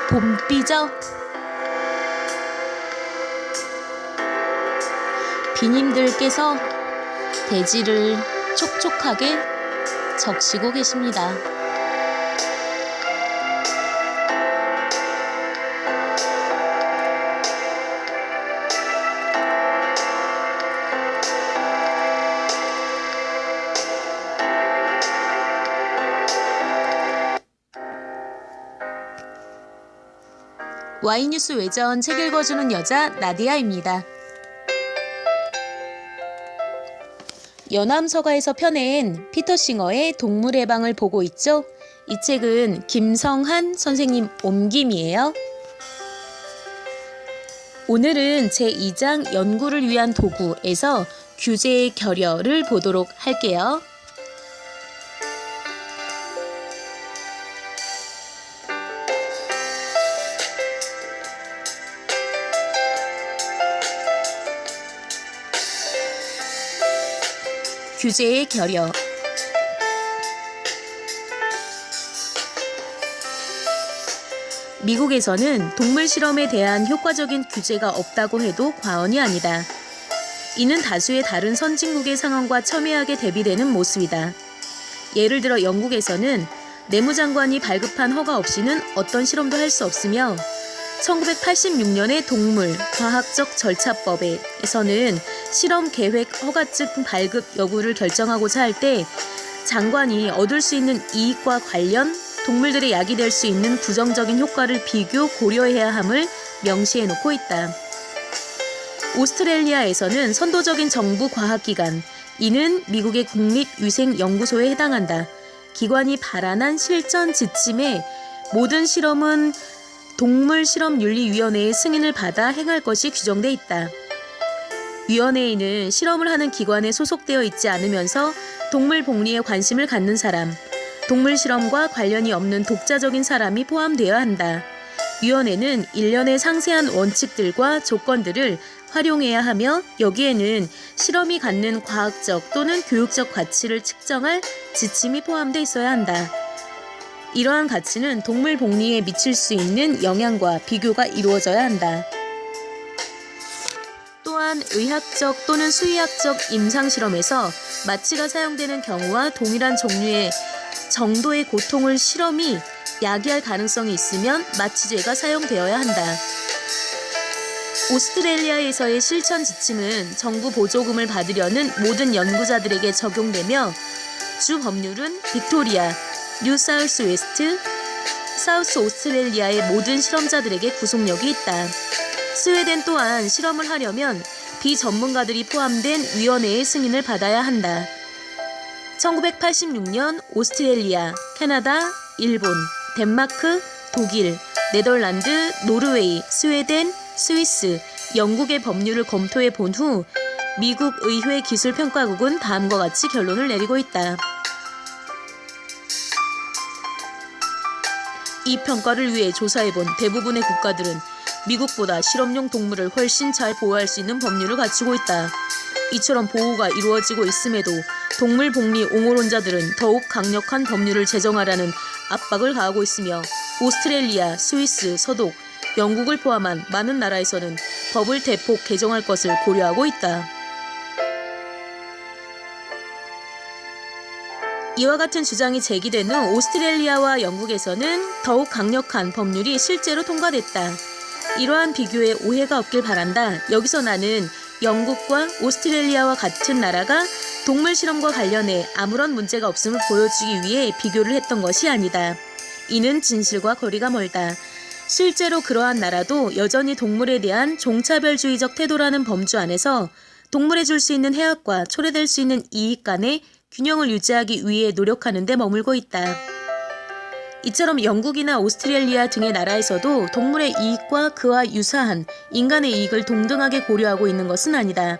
봄비죠? 비님들께서 대지를 촉촉하게 적시고 계십니다. Y뉴스 외전 책 읽어주는 여자 나디아입니다. 연암서가에서 펴낸 피터 싱어의 동물의 방을 보고 있죠? 이 책은 김성한 선생님 옮김이에요. 오늘은 제2장 연구를 위한 도구에서 규제의 결여를 보도록 할게요. 규제의 결여. 미국에서는 동물 실험에 대한 효과적인 규제가 없다고 해도 과언이 아니다. 이는 다수의 다른 선진국의 상황과 첨예하게 대비되는 모습이다. 예를 들어 영국에서는 내무장관이 발급한 허가 없이는 어떤 실험도 할 수 없으며 1986년의 동물 과학적 절차법에서는 실험 계획 허가증 발급 여부를 결정하고자 할 때 장관이 얻을 수 있는 이익과 관련 동물들의 약이 될 수 있는 부정적인 효과를 비교 고려해야 함을 명시해 놓고 있다. 오스트레일리아에서는 선도적인 정부 과학기관, 이는 미국의 국립위생연구소에 해당한다. 기관이 발안한 실전 지침에 모든 실험은 동물실험윤리위원회의 승인을 받아 행할 것이 규정돼 있다. 위원회에는 실험을 하는 기관에 소속되어 있지 않으면서 동물 복리에 관심을 갖는 사람, 동물 실험과 관련이 없는 독자적인 사람이 포함되어야 한다. 위원회는 일련의 상세한 원칙들과 조건들을 활용해야 하며 여기에는 실험이 갖는 과학적 또는 교육적 가치를 측정할 지침이 포함되어 있어야 한다. 이러한 가치는 동물 복리에 미칠 수 있는 영향과 비교가 이루어져야 한다. 또한 의학적 또는 수의학적 임상실험에서 마취가 사용되는 경우와 동일한 종류의 정도의 고통을 실험이 야기할 가능성이 있으면 마취제가 사용되어야 한다. 오스트레일리아에서의 실천 지침은 정부 보조금을 받으려는 모든 연구자들에게 적용되며 주 법률은 빅토리아, 뉴 사우스 웨스트, 사우스 오스트레일리아의 모든 실험자들에게 구속력이 있다. 스웨덴 또한 실험을 하려면 비전문가들이 포함된 위원회의 승인을 받아야 한다. 1986년 오스트레일리아, 캐나다, 일본, 덴마크, 독일, 네덜란드, 노르웨이, 스웨덴, 스위스, 영국의 법률을 검토해 본 후 미국 의회 기술평가국은 다음과 같이 결론을 내리고 있다. 이 평가를 위해 조사해본 대부분의 국가들은 미국보다 실험용 동물을 훨씬 잘 보호할 수 있는 법률을 갖추고 있다. 이처럼 보호가 이루어지고 있음에도 동물 복리 옹호론자들은 더욱 강력한 법률을 제정하라는 압박을 가하고 있으며 오스트레일리아, 스위스, 서독, 영국을 포함한 많은 나라에서는 법을 대폭 개정할 것을 고려하고 있다. 이와 같은 주장이 제기된 후 오스트레일리아와 영국에서는 더욱 강력한 법률이 실제로 통과됐다. 이러한 비교에 오해가 없길 바란다. 여기서 나는 영국과 오스트레일리아와 같은 나라가 동물 실험과 관련해 아무런 문제가 없음을 보여주기 위해 비교를 했던 것이 아니다. 이는 진실과 거리가 멀다. 실제로 그러한 나라도 여전히 동물에 대한 종차별주의적 태도라는 범주 안에서 동물에 줄 수 있는 해악과 초래될 수 있는 이익 간의 균형을 유지하기 위해 노력하는 데 머물고 있다. 이처럼 영국이나 오스트레일리아 등의 나라에서도 동물의 이익과 그와 유사한 인간의 이익을 동등하게 고려하고 있는 것은 아니다.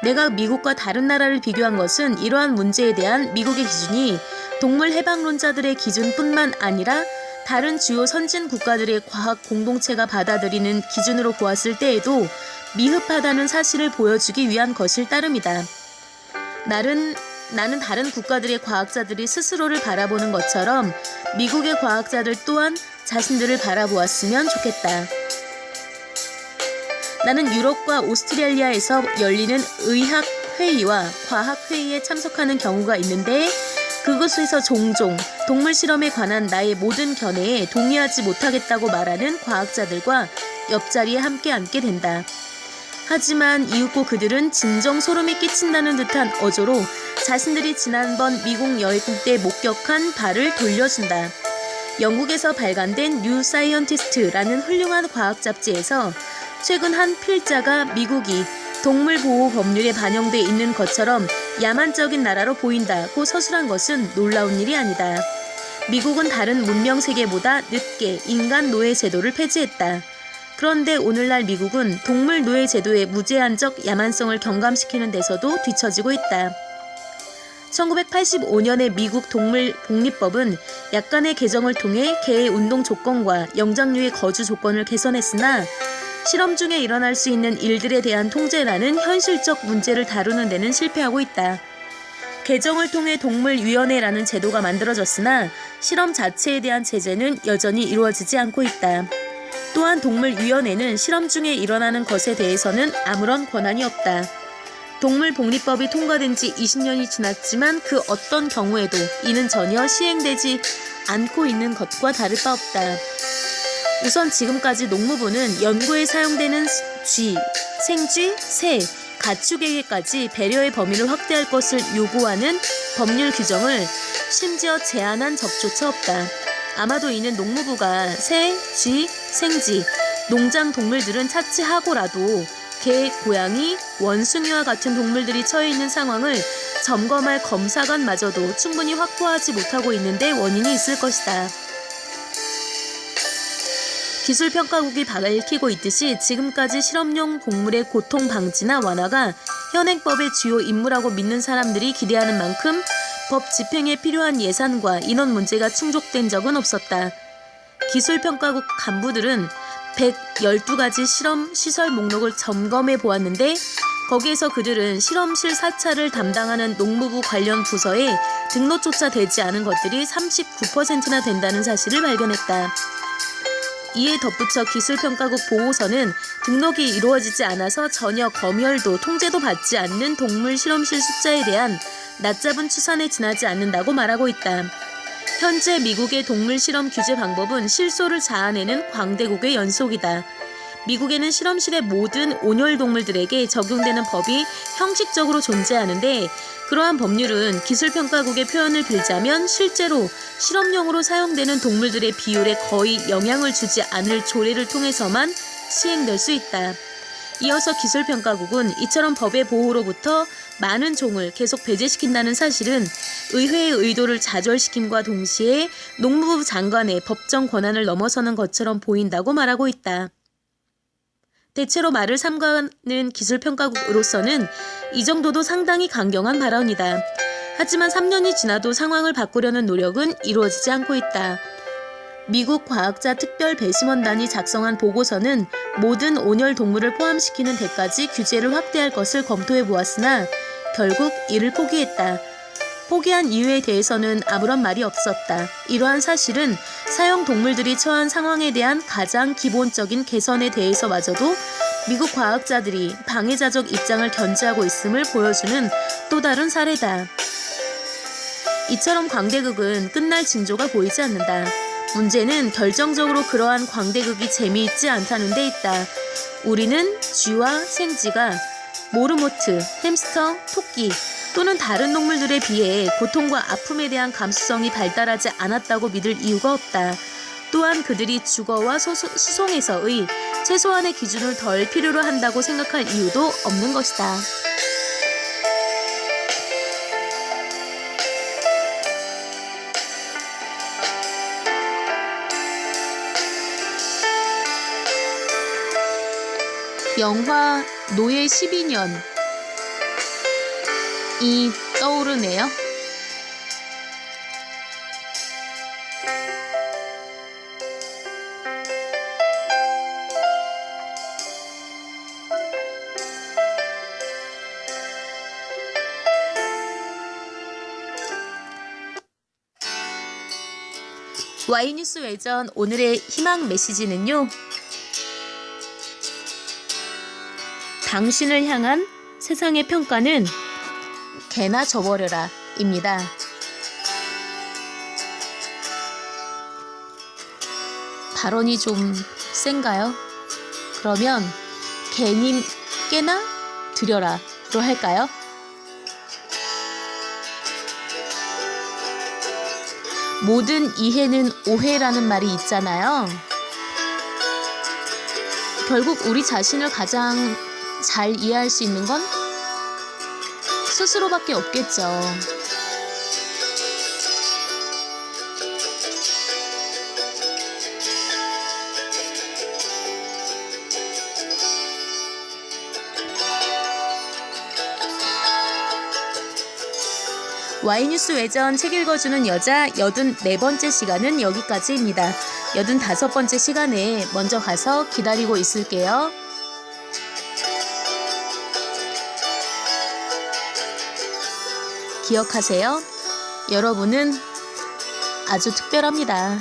내가 미국과 다른 나라를 비교한 것은 이러한 문제에 대한 미국의 기준이 동물 해방론자들의 기준뿐만 아니라 다른 주요 선진 국가들의 과학 공동체가 받아들이는 기준으로 보았을 때에도 미흡하다는 사실을 보여주기 위한 것일 따름이다. 나는 다른 국가들의 과학자들이 스스로를 바라보는 것처럼 미국의 과학자들 또한 자신들을 바라보았으면 좋겠다. 나는 유럽과 오스트레일리아에서 열리는 의학회의와 과학회의에 참석하는 경우가 있는데 그곳에서 종종 동물 실험에 관한 나의 모든 견해에 동의하지 못하겠다고 말하는 과학자들과 옆자리에 함께 앉게 된다. 하지만 이윽고 그들은 진정 소름이 끼친다는 듯한 어조로 자신들이 지난번 미국 여행 때 목격한 바를 돌려준다. 영국에서 발간된 뉴 사이언티스트라는 훌륭한 과학 잡지에서 최근 한 필자가 미국이 동물보호 법률에 반영돼 있는 것처럼 야만적인 나라로 보인다고 서술한 것은 놀라운 일이 아니다. 미국은 다른 문명 세계보다 늦게 인간 노예 제도를 폐지했다. 그런데 오늘날 미국은 동물 노예 제도의 무제한적 야만성을 경감시키는 데서도 뒤처지고 있다. 1985년의 미국 동물복리법은 약간의 개정을 통해 개의 운동 조건과 영장류의 거주 조건을 개선했으나 실험 중에 일어날 수 있는 일들에 대한 통제라는 현실적 문제를 다루는 데는 실패하고 있다. 개정을 통해 동물위원회라는 제도가 만들어졌으나 실험 자체에 대한 제재는 여전히 이루어지지 않고 있다. 또한 동물위원회는 실험 중에 일어나는 것에 대해서는 아무런 권한이 없다. 동물복리법이 통과된 지 20년이 지났지만 그 어떤 경우에도 이는 전혀 시행되지 않고 있는 것과 다를 바 없다. 우선 지금까지 농무부는 연구에 사용되는 쥐, 생쥐, 새, 가축에게까지 배려의 범위를 확대할 것을 요구하는 법률 규정을 심지어 제한한 적조차 없다. 아마도 이는 농무부가 새, 쥐, 생쥐, 농장 동물들은 차치하고라도 개, 고양이, 원숭이와 같은 동물들이 처해 있는 상황을 점검할 검사관마저도 충분히 확보하지 못하고 있는데 원인이 있을 것이다. 기술평가국이 밝히고 있듯이 지금까지 실험용 동물의 고통 방지나 완화가 현행법의 주요 임무라고 믿는 사람들이 기대하는 만큼 법 집행에 필요한 예산과 인원 문제가 충족된 적은 없었다. 기술평가국 간부들은 112가지 실험 시설 목록을 점검해 보았는데 거기에서 그들은 실험실 사찰을 담당하는 농무부 관련 부서에 등록조차 되지 않은 것들이 39%나 된다는 사실을 발견했다. 이에 덧붙여 기술평가국 보고서는 등록이 이루어지지 않아서 전혀 검열도 통제도 받지 않는 동물 실험실 숫자에 대한 낮잡은 추산에 지나지 않는다고 말하고 있다. 현재 미국의 동물 실험 규제 방법은 실소를 자아내는 광대국의 연속이다. 미국에는 실험실의 모든 온열 동물들에게 적용되는 법이 형식적으로 존재하는데 그러한 법률은 기술평가국의 표현을 빌자면 실제로 실험용으로 사용되는 동물들의 비율에 거의 영향을 주지 않을 조례를 통해서만 시행될 수 있다. 이어서 기술평가국은 이처럼 법의 보호로부터 많은 종을 계속 배제시킨다는 사실은 의회의 의도를 좌절시킴과 동시에 농무부 장관의 법정 권한을 넘어서는 것처럼 보인다고 말하고 있다. 대체로 말을 삼가는 기술평가국으로서는 이 정도도 상당히 강경한 발언이다. 하지만 3년이 지나도 상황을 바꾸려는 노력은 이루어지지 않고 있다. 미국 과학자 특별 배심원단이 작성한 보고서는 모든 온열 동물을 포함시키는 데까지 규제를 확대할 것을 검토해 보았으나 결국 이를 포기했다. 포기한 이유에 대해서는 아무런 말이 없었다. 이러한 사실은 사형 동물들이 처한 상황에 대한 가장 기본적인 개선에 대해서마저도 미국 과학자들이 방해자적 입장을 견지하고 있음을 보여주는 또 다른 사례다. 이처럼 광대극은 끝날 징조가 보이지 않는다. 문제는 결정적으로 그러한 광대극이 재미있지 않다는 데 있다. 우리는 쥐와 생쥐가 모르모트, 햄스터, 토끼 또는 다른 동물들에 비해 고통과 아픔에 대한 감수성이 발달하지 않았다고 믿을 이유가 없다. 또한 그들이 주거와 수송에서의 최소한의 기준을 덜 필요로 한다고 생각할 이유도 없는 것이다. 영화 노예 12년이 떠오르네요. Y뉴스 외전 오늘의 희망 메시지는요. 당신을 향한 세상의 평가는 개나 줘버려라 입니다. 발언이 좀 센가요? 그러면 개님 깨나 드려라로 할까요? 모든 이해는 오해라는 말이 있잖아요. 결국 우리 자신을 가장 잘 이해할 수 있는 건 스스로밖에 없겠죠. Y뉴스 외전 책 읽어주는 여자 84번째 시간은 여기까지입니다. 85번째 시간에 먼저 가서 기다리고 있을게요. 기억하세요. 여러분은 아주 특별합니다.